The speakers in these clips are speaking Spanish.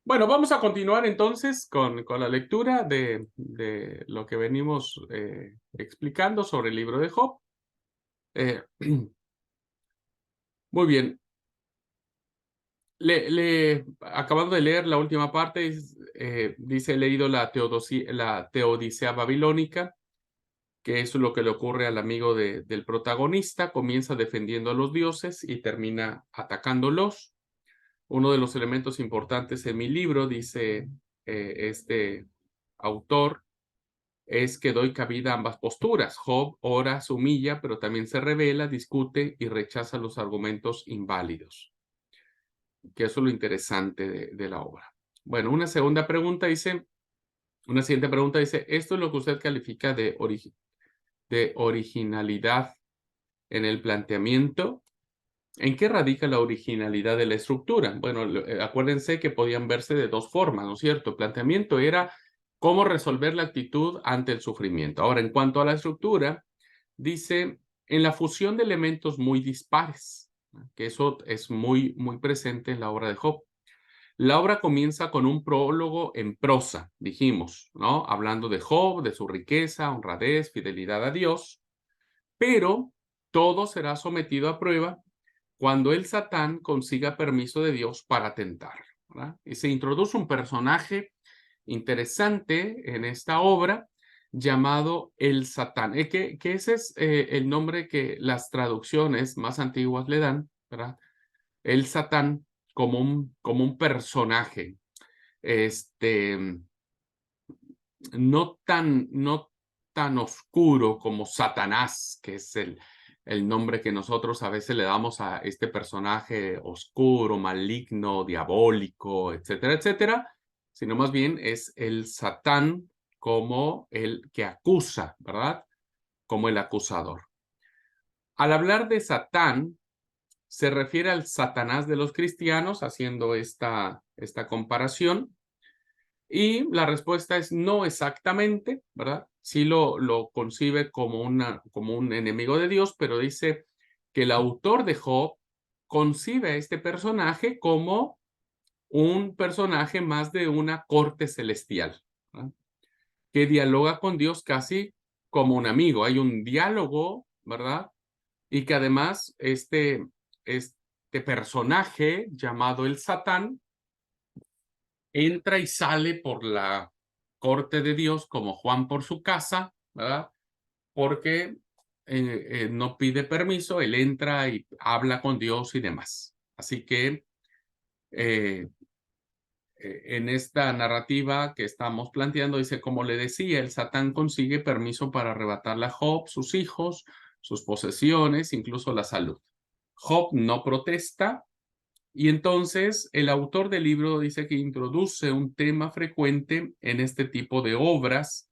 Bueno, vamos a continuar entonces con la lectura de lo que venimos explicando sobre el libro de Job. Eh, muy bien. Acabando de leer la última parte, dice, he leído la Teodicea Babilónica, que es lo que le ocurre al amigo del protagonista. Comienza defendiendo a los dioses y termina atacándolos. Uno de los elementos importantes en mi libro, dice este autor, es que doy cabida a ambas posturas. Job ora, se humilla, pero también se revela, discute y rechaza los argumentos inválidos, que eso es lo interesante de la obra. Bueno, una siguiente pregunta dice, ¿esto es lo que usted califica de originalidad en el planteamiento? ¿En qué radica la originalidad de la estructura? Bueno, acuérdense que podían verse de dos formas, ¿no es cierto? El planteamiento era cómo resolver la actitud ante el sufrimiento. Ahora, en cuanto a la estructura, dice, en la fusión de elementos muy dispares, ¿no? Que eso es muy presente en la obra de Job. La obra comienza con un prólogo en prosa, dijimos, ¿no? Hablando de Job, de su riqueza, honradez, fidelidad a Dios, pero todo será sometido a prueba cuando el Satán consiga permiso de Dios para tentar, ¿verdad? Y se introduce un personaje interesante en esta obra llamado el Satán, que ese es el nombre que las traducciones más antiguas le dan, ¿verdad? El Satán como un personaje, este, no tan oscuro como Satanás, que es el nombre que nosotros a veces le damos a este personaje oscuro, maligno, diabólico, etcétera, etcétera, sino más bien es el Satán como el que acusa, ¿verdad? Como el acusador. Al hablar de Satán, se refiere al Satanás de los cristianos, haciendo esta comparación. Y la respuesta es no exactamente, ¿verdad? Sí lo concibe como un enemigo de Dios, pero dice que el autor de Job concibe a este personaje como un personaje más de una corte celestial, ¿verdad? Que dialoga con Dios casi como un amigo. Hay un diálogo, ¿verdad? Y que además este personaje llamado el Satán entra y sale por la corte de Dios como Juan por su casa, ¿verdad? Porque no pide permiso, él entra y habla con Dios y demás. Así que eh, en esta narrativa que estamos planteando, dice, como le decía, el Satán consigue permiso para arrebatarle a Job, sus hijos, sus posesiones, incluso la salud. Job no protesta, y entonces el autor del libro dice que introduce un tema frecuente en este tipo de obras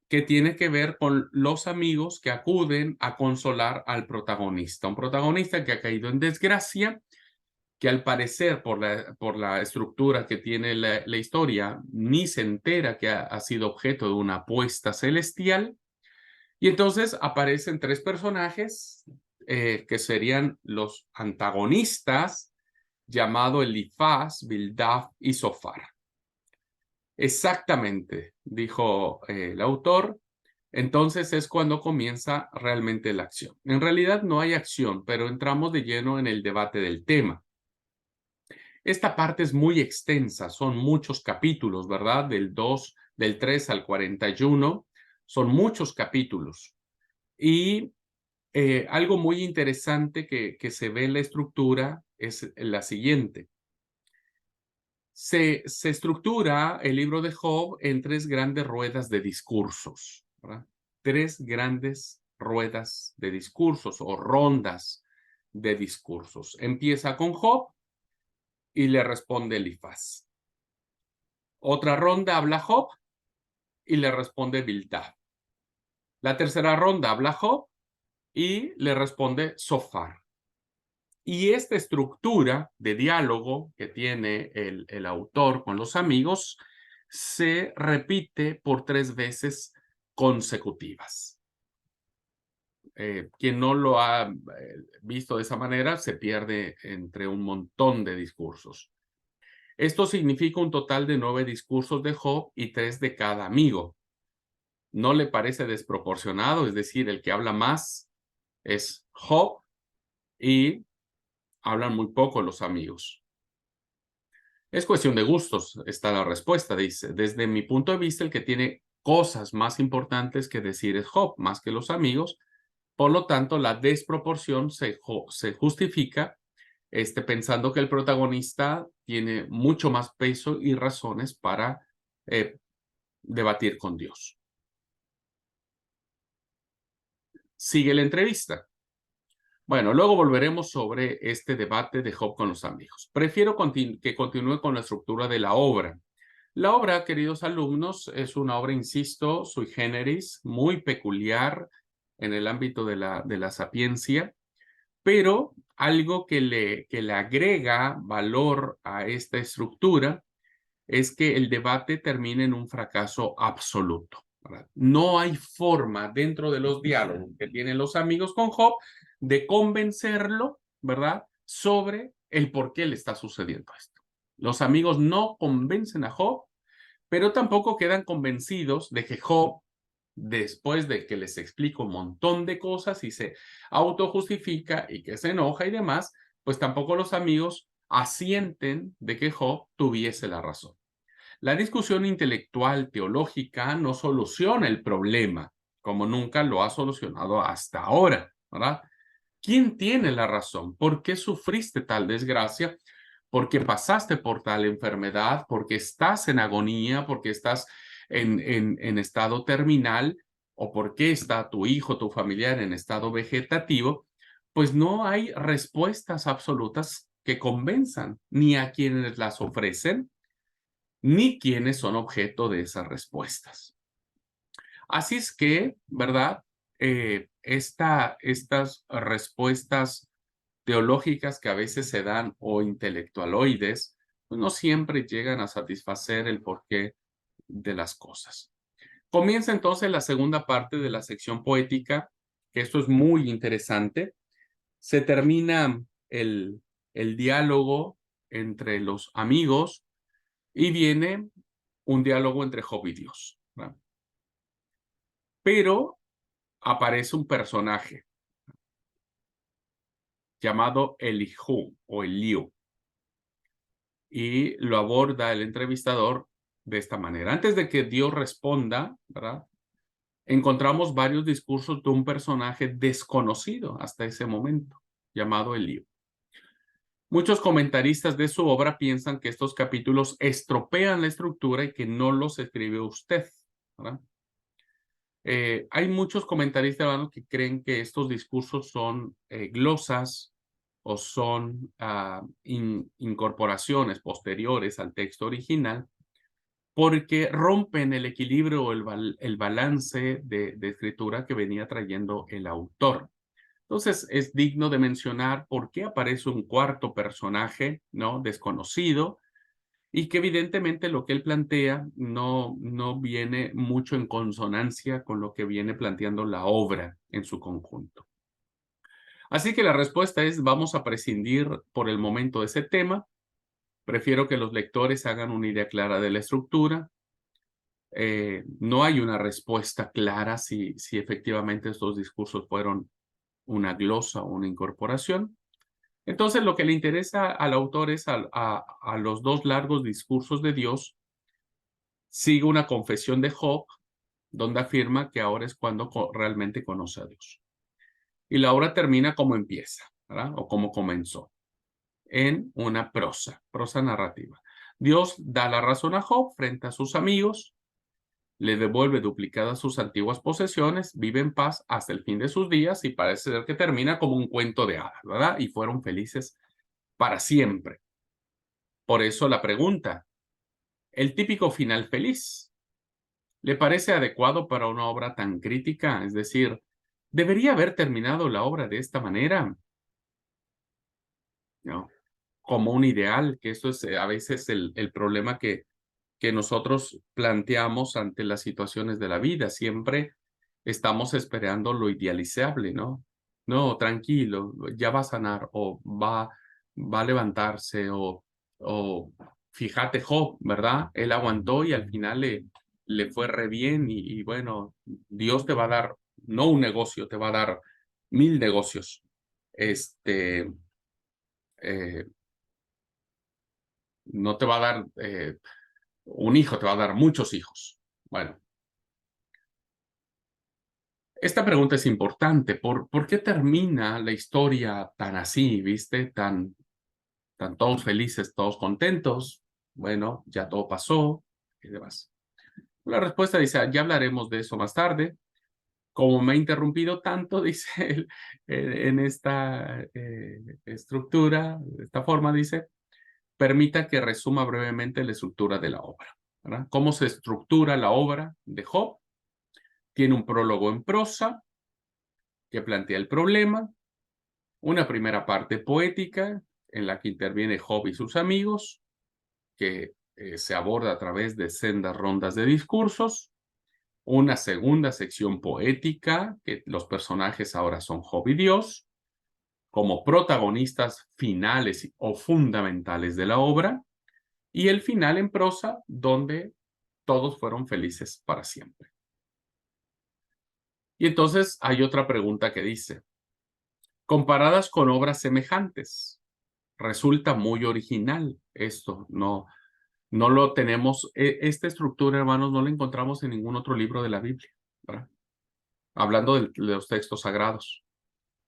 que tiene que ver con los amigos que acuden a consolar al protagonista. Un protagonista que ha caído en desgracia, que al parecer por la estructura que tiene la historia, ni se entera que ha sido objeto de una apuesta celestial. Y entonces aparecen tres personajes que serían los antagonistas, llamado Elifaz, Bildad y Sofar. Exactamente, dijo el autor. Entonces es cuando comienza realmente la acción. En realidad no hay acción, pero entramos de lleno en el debate del tema. Esta parte es muy extensa, son muchos capítulos, ¿verdad? Del 3 al 41, son muchos capítulos. Y algo muy interesante que se ve en la estructura es la siguiente. Se estructura el libro de Job en tres grandes ruedas de discursos, ¿verdad? Tres grandes ruedas de discursos o rondas de discursos. Empieza con Job y le responde Elifaz. Otra ronda habla Job y le responde Bildad. La tercera ronda habla Job y le responde Sofar. Y esta estructura de diálogo que tiene el autor con los amigos se repite por 3 veces consecutivas. Quien no lo ha visto de esa manera se pierde entre un montón de discursos. Esto significa un total de 9 discursos de Job y 3 de cada amigo. ¿No le parece desproporcionado? Es decir, el que habla más es Job y hablan muy poco los amigos. Es cuestión de gustos, está la respuesta, dice. Desde mi punto de vista, el que tiene cosas más importantes que decir es Job, más que los amigos. Por lo tanto, la desproporción se justifica pensando que el protagonista tiene mucho más peso y razones para debatir con Dios. Sigue la entrevista. Bueno, luego volveremos sobre este debate de Job con los amigos. Prefiero que continúe con la estructura de la obra. La obra, queridos alumnos, es una obra, insisto, sui generis, muy peculiar en el ámbito de la sapiencia, pero algo que le agrega valor a esta estructura es que el debate termine en un fracaso absoluto, ¿verdad? No hay forma dentro de los diálogos que tienen los amigos con Job de convencerlo, ¿verdad?, sobre el por qué le está sucediendo esto. Los amigos no convencen a Job, pero tampoco quedan convencidos de que Job, después de que les explica un montón de cosas y se autojustifica y que se enoja y demás, pues tampoco los amigos asienten de que Job tuviese la razón. La discusión intelectual teológica no soluciona el problema, como nunca lo ha solucionado hasta ahora, ¿verdad? ¿Quién tiene la razón? ¿Por qué sufriste tal desgracia? ¿Por qué pasaste por tal enfermedad? ¿Por qué estás en agonía? ¿Por qué estás en estado terminal? ¿O por qué está tu hijo, tu familiar en estado vegetativo? Pues no hay respuestas absolutas que convenzan ni a quienes las ofrecen, ni quienes son objeto de esas respuestas. Así es que, ¿verdad? Estas respuestas teológicas que a veces se dan o intelectualoides, pues no siempre llegan a satisfacer el porqué de las cosas. Comienza entonces la segunda parte de la sección poética, que esto es muy interesante. Se termina el diálogo entre los amigos y viene un diálogo entre Job y Dios, ¿verdad? Pero aparece un personaje llamado Elihu o Eliú y lo aborda el entrevistador de esta manera. Antes de que Dios responda, ¿verdad?, encontramos varios discursos de un personaje desconocido hasta ese momento, llamado Eliú. Muchos comentaristas de su obra piensan que estos capítulos estropean la estructura y que no los escribió usted, ¿verdad? Hay muchos comentaristas, hermanos, que creen que estos discursos son glosas o son incorporaciones posteriores al texto original, porque rompen el equilibrio o el balance de escritura que venía trayendo el autor. Entonces, es digno de mencionar por qué aparece un cuarto personaje, ¿no?, desconocido, y que evidentemente lo que él plantea no viene mucho en consonancia con lo que viene planteando la obra en su conjunto. Así que la respuesta es: vamos a prescindir por el momento de ese tema. Prefiero que los lectores hagan una idea clara de la estructura. No hay una respuesta clara si efectivamente estos discursos fueron una glosa o una incorporación. Entonces, lo que le interesa al autor es a los dos largos discursos de Dios. Sigue una confesión de Job, donde afirma que ahora es cuando realmente conoce a Dios. Y la obra termina como empieza, ¿verdad?, o como comenzó, en una prosa narrativa. Dios da la razón a Job frente a sus amigos, le devuelve duplicadas sus antiguas posesiones, vive en paz hasta el fin de sus días y parece ser que termina como un cuento de hadas, ¿verdad? Y fueron felices para siempre. Por eso la pregunta, ¿el típico final feliz le parece adecuado para una obra tan crítica? Es decir, ¿debería haber terminado la obra de esta manera? ¿No? Como un ideal, que eso es a veces el problema que nosotros planteamos ante las situaciones de la vida. Siempre estamos esperando lo idealizable, ¿no? No, tranquilo, ya va a sanar o va a levantarse o fíjate Job, ¿verdad? Él aguantó y al final le fue re bien y bueno, Dios te va a dar, no un negocio, te va a dar 1000 negocios. Eh, no te va a dar un hijo, te va a dar muchos hijos. Bueno, esta pregunta es importante. ¿Por qué termina la historia tan así, viste? Tan todos felices, todos contentos. Bueno, ya todo pasó y demás. La respuesta dice, ya hablaremos de eso más tarde. Como me ha interrumpido tanto, dice él, en esta estructura, de esta forma, dice, permita que resuma brevemente la estructura de la obra, ¿verdad? ¿Cómo se estructura la obra de Job? Tiene un prólogo en prosa que plantea el problema, una primera parte poética en la que interviene Job y sus amigos, que se aborda a través de sendas rondas de discursos, una segunda sección poética, que los personajes ahora son Job y Dios, como protagonistas finales o fundamentales de la obra, y el final en prosa, donde todos fueron felices para siempre. Y entonces hay otra pregunta que dice, comparadas con obras semejantes, resulta muy original esto, no lo tenemos, esta estructura, hermanos, no la encontramos en ningún otro libro de la Biblia, ¿verdad? Hablando de los textos sagrados.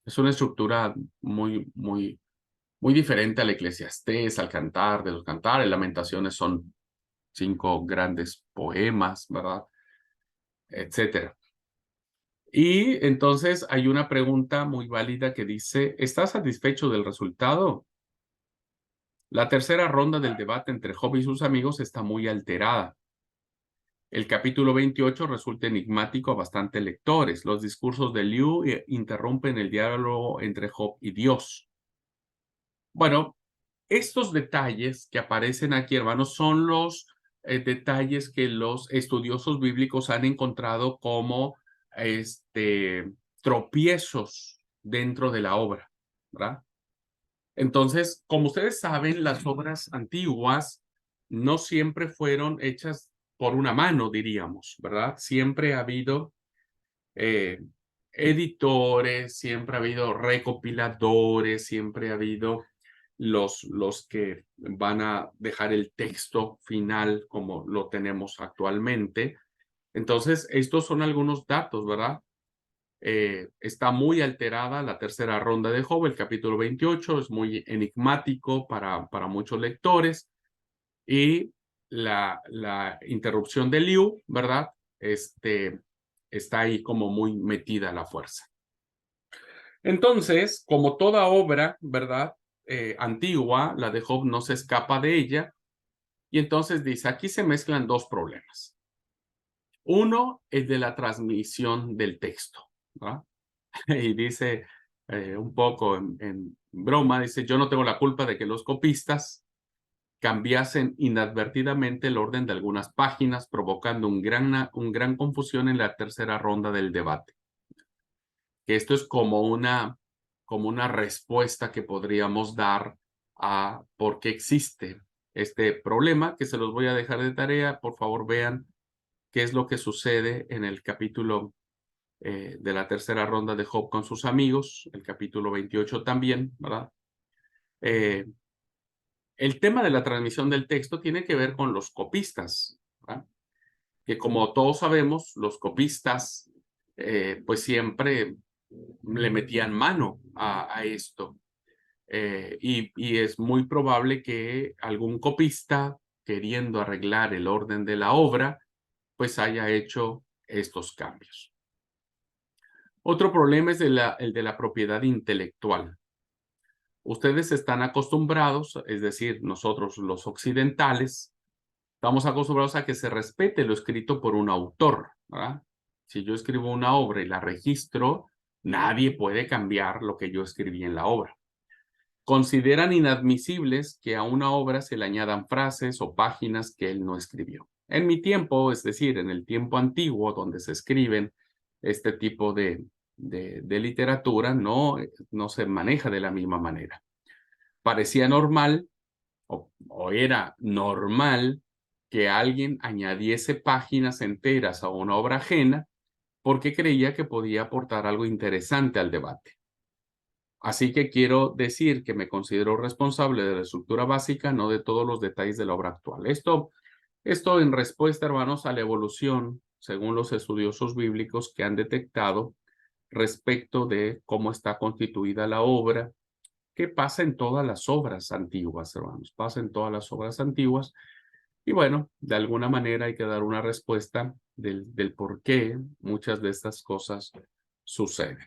Es una estructura muy diferente al Eclesiastés, al Cantar de los Cantares. Lamentaciones son 5 grandes poemas, ¿verdad? Etcétera. Y entonces hay una pregunta muy válida que dice, ¿estás satisfecho del resultado? La tercera ronda del debate entre Job y sus amigos está muy alterada. El capítulo 28 resulta enigmático a bastantes lectores. Los discursos de Liu interrumpen el diálogo entre Job y Dios. Bueno, estos detalles que aparecen aquí, hermanos, son los detalles que los estudiosos bíblicos han encontrado como tropiezos dentro de la obra, ¿verdad? Entonces, como ustedes saben, las obras antiguas no siempre fueron hechas por una mano, diríamos, ¿verdad? Siempre ha habido eh, editores, siempre ha habido recopiladores, siempre ha habido los que van a dejar el texto final como lo tenemos actualmente. Entonces, estos son algunos datos, ¿verdad? Está muy alterada la tercera ronda de Job, el capítulo 28, es muy enigmático para muchos lectores, y la interrupción de Liu, ¿verdad? Está ahí como muy metida a la fuerza. Entonces, como toda obra, ¿verdad? Antigua, la de Job no se escapa de ella, y entonces dice, aquí se mezclan dos problemas. Uno es de la transmisión del texto, ¿verdad? Y dice un poco en broma, dice, yo no tengo la culpa de que los copistas cambiasen inadvertidamente el orden de algunas páginas, provocando un gran confusión en la tercera ronda del debate. Que esto es como una respuesta que podríamos dar a por qué existe este problema, que se los voy a dejar de tarea. Por favor, vean qué es lo que sucede en el capítulo de la tercera ronda de Job con sus amigos, el capítulo 28 también, ¿verdad? El tema de la transmisión del texto tiene que ver con los copistas, ¿verdad? Que como todos sabemos, los copistas pues siempre le metían mano a esto. Y es muy probable que algún copista, queriendo arreglar el orden de la obra, pues haya hecho estos cambios. Otro problema es el de la propiedad intelectual. Ustedes están acostumbrados, es decir, nosotros los occidentales, estamos acostumbrados a que se respete lo escrito por un autor, ¿verdad? Si yo escribo una obra y la registro, nadie puede cambiar lo que yo escribí en la obra. Consideran inadmisibles que a una obra se le añadan frases o páginas que él no escribió. En mi tiempo, es decir, en el tiempo antiguo donde se escriben este tipo de literatura, no se maneja de la misma manera. Parecía normal, o o era normal que alguien añadiese páginas enteras a una obra ajena porque creía que podía aportar algo interesante al debate. Así que quiero decir que me considero responsable de la estructura básica, no de todos los detalles de la obra actual. Esto en respuesta, hermanos, a la evolución, según los estudiosos bíblicos que han detectado respecto de cómo está constituida la obra, que pasa en todas las obras antiguas, hermanos, pasa en todas las obras antiguas. Y bueno, de alguna manera hay que dar una respuesta del por qué muchas de estas cosas suceden.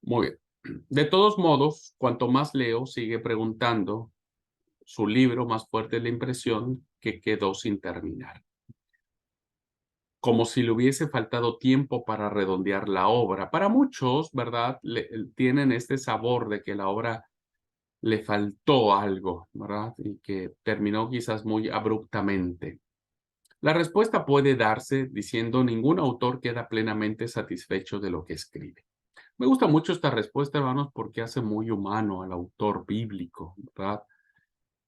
Muy bien. De todos modos, cuanto más leo, sigue preguntando su libro, más fuerte es la impresión que quedó sin terminar. Como si le hubiese faltado tiempo para redondear la obra. Para muchos, ¿verdad? Tienen este sabor de que la obra le faltó algo, ¿verdad? Y que terminó quizás muy abruptamente. La respuesta puede darse diciendo ningún autor queda plenamente satisfecho de lo que escribe. Me gusta mucho esta respuesta, hermanos, porque hace muy humano al autor bíblico, ¿verdad?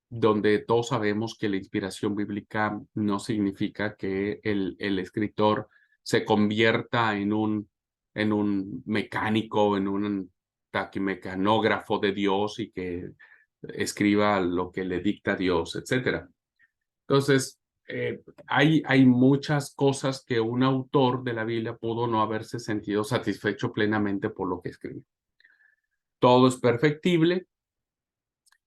Donde todos sabemos que la inspiración bíblica no significa que el escritor se convierta en un mecánico, en un taquimecanógrafo de Dios y que escriba lo que le dicta Dios, etcétera. Entonces, hay muchas cosas que un autor de la Biblia pudo no haberse sentido satisfecho plenamente por lo que escribió. Todo es perfectible.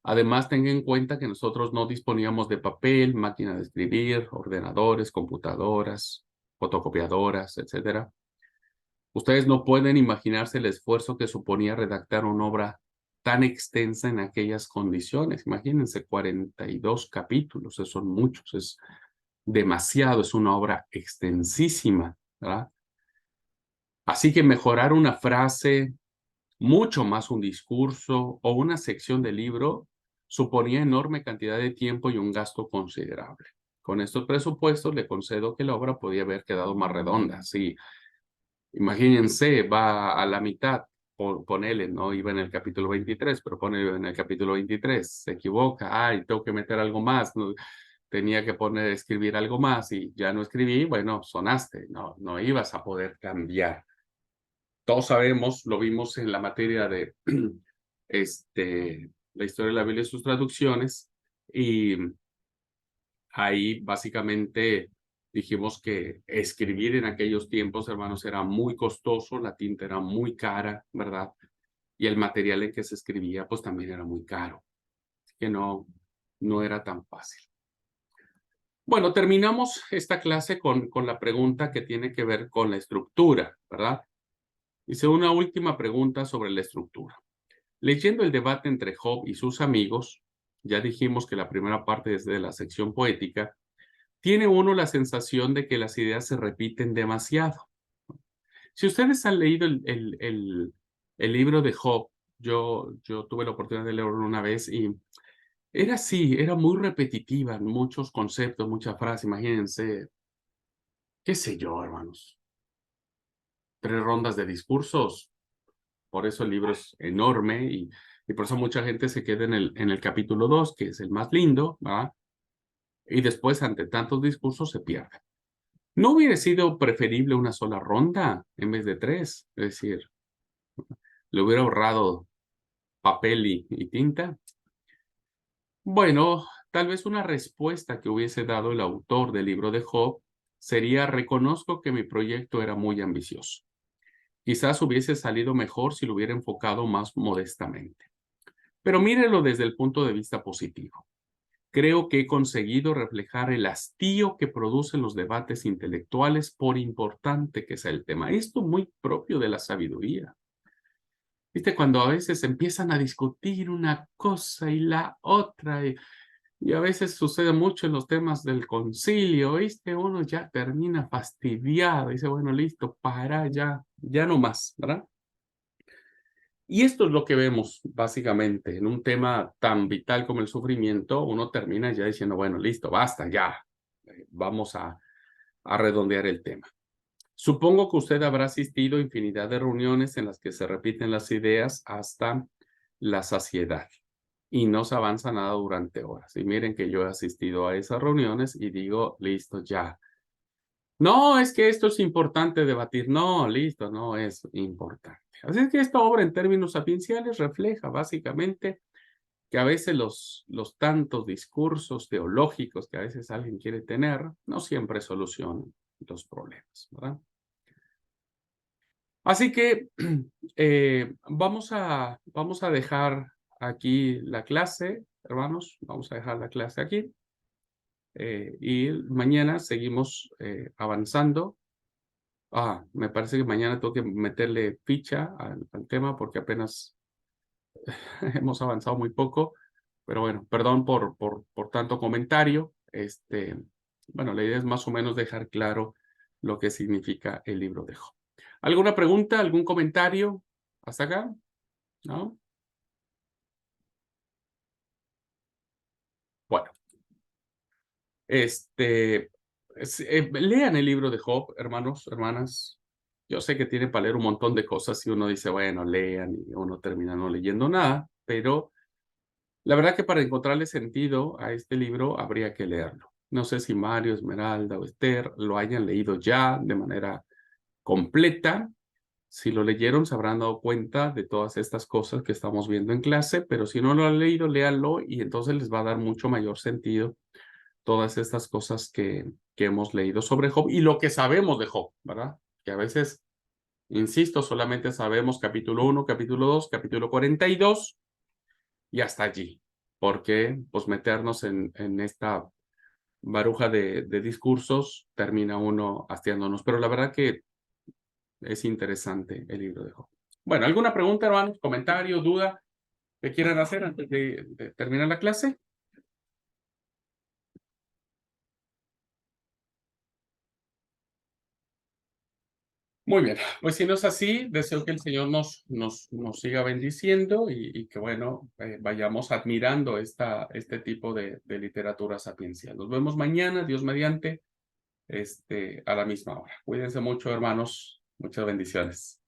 Además, tenga en cuenta que nosotros no disponíamos de papel, máquina de escribir, ordenadores, computadoras, fotocopiadoras, etcétera. Ustedes no pueden imaginarse el esfuerzo que suponía redactar una obra tan extensa en aquellas condiciones. Imagínense, 42 capítulos, esos son muchos, es demasiado, es una obra extensísima, ¿verdad? Así que mejorar una frase, mucho más un discurso o una sección del libro suponía enorme cantidad de tiempo y un gasto considerable. Con estos presupuestos le concedo que la obra podía haber quedado más redonda. Sí, imagínense, va a la mitad, ponele, no iba en el capítulo 23, pero ponele en el capítulo 23, se equivoca, ay, tengo que meter algo más, no, tenía que escribir algo más y ya no escribí, bueno, sonaste, no ibas a poder cambiar. Todos sabemos, lo vimos en la materia de la historia de la Biblia y sus traducciones, y ahí básicamente dijimos que escribir en aquellos tiempos, hermanos, era muy costoso, la tinta era muy cara, ¿verdad? Y el material en que se escribía, pues también era muy caro, así que no era tan fácil. Bueno, terminamos esta clase con la pregunta que tiene que ver con la estructura, ¿verdad? Hice una última pregunta sobre la estructura. Leyendo el debate entre Job y sus amigos, ya dijimos que la primera parte es de la sección poética, tiene uno la sensación de que las ideas se repiten demasiado. Si ustedes han leído el libro de Job, yo tuve la oportunidad de leerlo una vez y era así, era muy repetitiva, muchos conceptos, muchas frases, imagínense, qué sé yo, hermanos, 3 rondas de discursos. Por eso el libro es enorme y por eso mucha gente se queda en el capítulo 2, que es el más lindo, ¿va? Y después, ante tantos discursos, se pierde. ¿No hubiera sido preferible una sola ronda en vez de 3? Es decir, le hubiera ahorrado papel y tinta. Bueno, tal vez una respuesta que hubiese dado el autor del libro de Job sería: reconozco que mi proyecto era muy ambicioso. Quizás hubiese salido mejor si lo hubiera enfocado más modestamente. Pero mírelo desde el punto de vista positivo. Creo que he conseguido reflejar el hastío que producen los debates intelectuales, por importante que sea el tema. Esto muy propio de la sabiduría. ¿Viste? Cuando a veces empiezan a discutir una cosa y la otra, y a veces sucede mucho en los temas del concilio, ¿viste? Uno ya termina fastidiado, dice, bueno, listo, para ya no más, ¿verdad? Y esto es lo que vemos básicamente en un tema tan vital como el sufrimiento. Uno termina ya diciendo, bueno, listo, basta, ya, vamos a redondear el tema. Supongo que usted habrá asistido a infinidad de reuniones en las que se repiten las ideas hasta la saciedad. y no se avanza nada durante horas. Y miren que yo he asistido a esas reuniones y digo, listo, ya. No, es que esto es importante debatir. No, listo, no es importante. Así es que esta obra en términos sapienciales refleja básicamente que a veces los tantos discursos teológicos que a veces alguien quiere tener no siempre solucionan los problemas, ¿verdad? Así que vamos a dejar aquí la clase, hermanos, vamos a dejar la clase aquí y mañana seguimos avanzando. Me parece que mañana tengo que meterle ficha al tema porque apenas hemos avanzado muy poco, pero bueno, perdón por tanto comentario. Bueno, la idea es más o menos dejar claro lo que significa el libro de Job. ¿Alguna pregunta, algún comentario hasta acá? ¿No? Bueno, lean el libro de Job, hermanos, hermanas. Yo sé que tiene para leer un montón de cosas y uno dice, bueno, lean y uno termina no leyendo nada, pero la verdad que para encontrarle sentido a este libro habría que leerlo. No sé si Mario, Esmeralda o Esther lo hayan leído ya de manera completa. Si lo leyeron, se habrán dado cuenta de todas estas cosas que estamos viendo en clase, pero si no lo han leído, léanlo y entonces les va a dar mucho mayor sentido todas estas cosas que hemos leído sobre Job y lo que sabemos de Job, ¿verdad? Que a veces, insisto, solamente sabemos capítulo 1, capítulo 2, capítulo 42 y hasta allí. Porque pues meternos en esta baruja de discursos termina uno hastiándonos. Pero la verdad que es interesante el libro de Job. Bueno, ¿alguna pregunta, hermanos? ¿Comentario, duda que quieran hacer antes de terminar la clase? Muy bien, pues si no es así, deseo que el Señor nos siga bendiciendo y que, bueno, vayamos admirando este tipo de literatura sapiencial. Nos vemos mañana, Dios mediante, a la misma hora. Cuídense mucho, hermanos. Muchas bendiciones.